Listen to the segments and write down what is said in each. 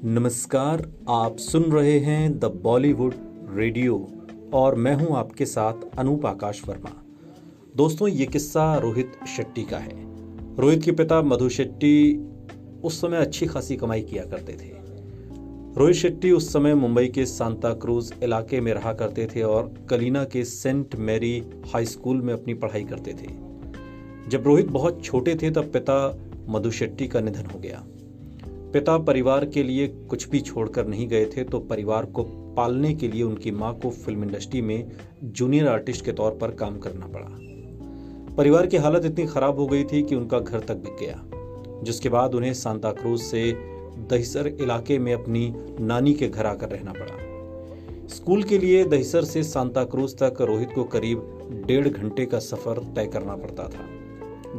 नमस्कार, आप सुन रहे हैं द बॉलीवुड रेडियो और मैं हूं आपके साथ अनूप आकाश वर्मा। दोस्तों, ये किस्सा रोहित शेट्टी का है। रोहित के पिता मधु शेट्टी उस समय अच्छी खासी कमाई किया करते थे। रोहित शेट्टी उस समय मुंबई के सांता क्रूज इलाके में रहा करते थे और कलीना के सेंट मैरी हाई स्कूल में अपनी पढ़ाई करते थे। जब रोहित बहुत छोटे थे तब पिता मधु शेट्टी का निधन हो गया। पिता परिवार के लिए कुछ भी छोड़कर नहीं गए थे, तो परिवार को पालने के लिए उनकी मां को फिल्म इंडस्ट्री में जूनियर आर्टिस्ट के तौर पर काम करना पड़ा। परिवार की हालत इतनी खराब हो गई थी कि उनका घर तक बिक गया, जिसके बाद उन्हें सांता क्रूज से दहिसर इलाके में अपनी नानी के घर आकर रहना पड़ा। स्कूल के लिए दहिसर से सांता क्रूज तक रोहित को करीब 1.5 घंटे का सफर तय करना पड़ता था।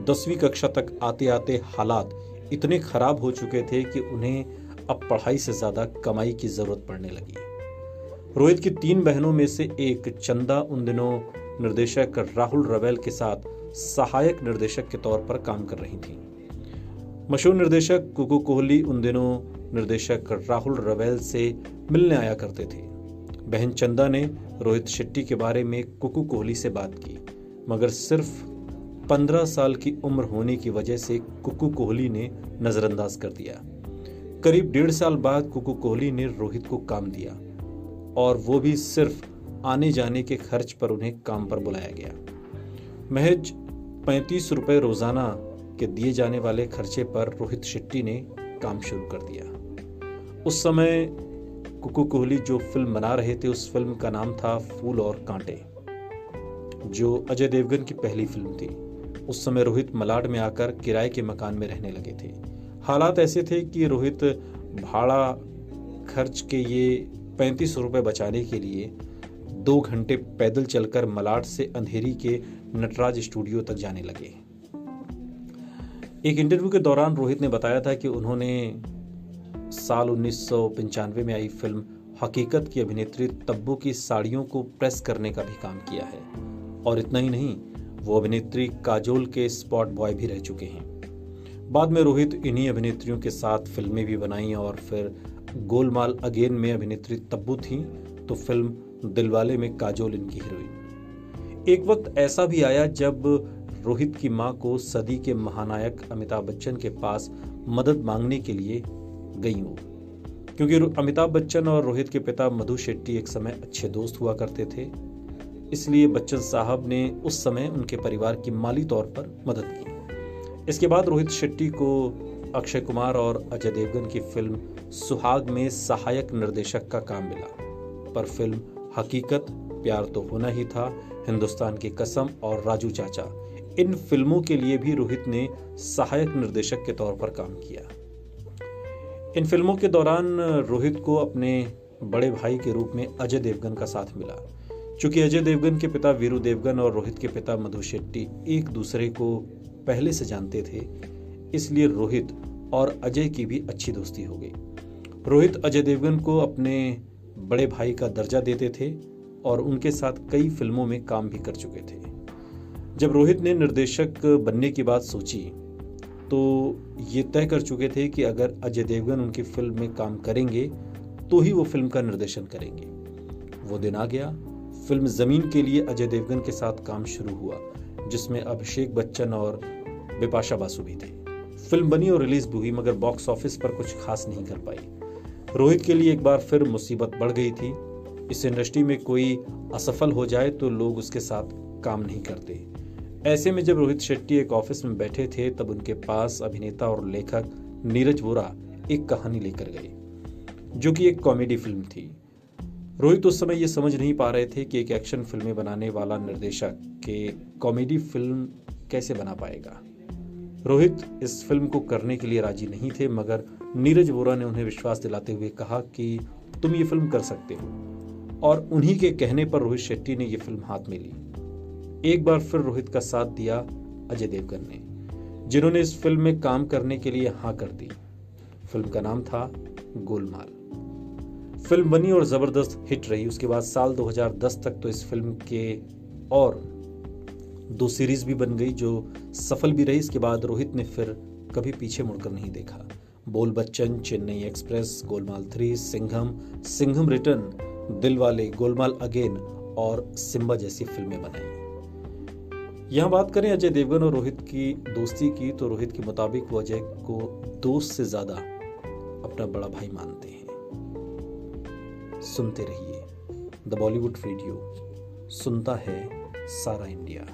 10वीं कक्षा तक आते आते हालात इतने खराब हो चुके थे कि उन्हें अब पढ़ाई से ज्यादा कमाई की जरूरत पड़ने लगी। रोहित की 3 बहनों में से एक चंदा उन दिनों निर्देशक राहुल रवेल के साथ सहायक निर्देशक के तौर पर काम कर रही थी। मशहूर निर्देशक कुकू कोहली उन दिनों निर्देशक राहुल रवेल से मिलने आया करते थे। बहन चंदा ने रोहित शेट्टी के बारे में कुकू कोहली से बात की, मगर सिर्फ 15 साल की उम्र होने की वजह से कुकू कोहली ने नजरअंदाज कर दिया। करीब 1.5 साल बाद कुकू कोहली ने रोहित को काम दिया और वो भी सिर्फ आने जाने के खर्च पर उन्हें काम पर बुलाया गया। महज 35 रुपए रोजाना के दिए जाने वाले खर्चे पर रोहित शेट्टी ने काम शुरू कर दिया। उस समय कुकू कोहली जो फिल्म बना रहे थे, उस फिल्म का नाम था फूल और कांटे, जो अजय देवगन की पहली फिल्म थी। उस समय रोहित मलाड में आकर किराए के मकान में रहने लगे थे। हालात ऐसे थे कि रोहित भाड़ा खर्च के ये 35 रुपए बचाने के लिए 2 घंटे पैदल चलकर मलाड से अंधेरी के नटराज स्टूडियो तक जाने लगे। एक इंटरव्यू के दौरान रोहित ने बताया था कि उन्होंने साल 1995 में आई फिल्म हकीकत की अभिनेत्री तब्बू की साड़ियों को प्रेस करने का भी काम किया है। और इतना ही नहीं, वो अभिनेत्री काजोल के स्पॉट बॉय भी रह चुके हैं। बाद में रोहित इन्हीं अभिनेत्रियों के साथ फिल्में भी बनाई और फिर गोलमाल अगेन में अभिनेत्री तब्बू थी, तो फिल्म दिलवाले में काजोल इनकी हीरोइन। एक वक्त ऐसा भी आया जब रोहित की मां को सदी के महानायक अमिताभ बच्चन के पास मदद मांगने के लिए गई वो, क्योंकि अमिताभ बच्चन और रोहित के पिता मधु शेट्टी एक समय अच्छे दोस्त हुआ करते थे। इसलिए बच्चन साहब ने उस समय उनके परिवार की माली तौर पर मदद की। इसके बाद रोहित शेट्टी को अक्षय कुमार और अजय देवगन की फिल्म सुहाग में सहायक निर्देशक का काम मिला, पर फिल्म हकीकत, प्यार तो होना ही था, हिंदुस्तान की कसम और राजू चाचा, इन फिल्मों के लिए भी रोहित ने सहायक निर्देशक के तौर पर काम किया। इन फिल्मों के दौरान रोहित को अपने बड़े भाई के रूप में अजय देवगन का साथ मिला। चूंकि अजय देवगन के पिता वीरू देवगन और रोहित के पिता मधु शेट्टी एक दूसरे को पहले से जानते थे, इसलिए रोहित और अजय की भी अच्छी दोस्ती हो गई। रोहित अजय देवगन को अपने बड़े भाई का दर्जा देते थे और उनके साथ कई फिल्मों में काम भी कर चुके थे। जब रोहित ने निर्देशक बनने की बात सोची तो ये तय कर चुके थे कि अगर अजय देवगन उनकी फिल्म में काम करेंगे तो ही वो फिल्म का निर्देशन करेंगे। वो दिन आ गया। फिल्म जमीन के लिए अजय देवगन के साथ काम शुरू हुआ, जिसमें अभिषेक बच्चन और बिपाशा बासु भी थे। फिल्म बनी और रिलीज भी हुई, मगर बॉक्स ऑफिस पर कुछ खास नहीं कर पाई। रोहित के लिए एक बार फिर मुसीबत बढ़ गई थी। इस इंडस्ट्री में कोई असफल हो जाए तो लोग उसके साथ काम नहीं करते। ऐसे में जब रोहित शेट्टी एक ऑफिस में बैठे थे, तब उनके पास अभिनेता और लेखक नीरज वोरा एक कहानी लेकर गए, जो कि एक कॉमेडी फिल्म थी। रोहित उस समय ये समझ नहीं पा रहे थे कि एक एक्शन फिल्में बनाने वाला निर्देशक के कॉमेडी फिल्म कैसे बना पाएगा। रोहित इस फिल्म को करने के लिए राजी नहीं थे, मगर नीरज वोरा ने उन्हें विश्वास दिलाते हुए कहा कि तुम ये फिल्म कर सकते हो, और उन्हीं के कहने पर रोहित शेट्टी ने ये फिल्म हाथ में ली। एक बार फिर रोहित का साथ दिया अजय देवगन ने, जिन्होंने इस फिल्म में काम करने के लिए हाँ कर दी। फिल्म का नाम था गोलमाल। फिल्म बनी और जबरदस्त हिट रही। उसके बाद साल 2010 तक तो इस फिल्म के और 2 सीरीज भी बन गई, जो सफल भी रही। इसके बाद रोहित ने फिर कभी पीछे मुड़कर नहीं देखा। बोल Bachchan, Chennai express, Golmaal 3, Singham, Singham return, Dilwale, Golmaal again और सिम्बा जैसी फिल्में बनाई। यहाँ बात करें अजय देवगन और रोहित की दोस्ती की, तो रोहित के मुताबिक वो अजय को दोस्त से ज्यादा अपना बड़ा भाई मानते हैं। सुनते रहिए द बॉलीवुड रेडियो, सुनता है सारा इंडिया।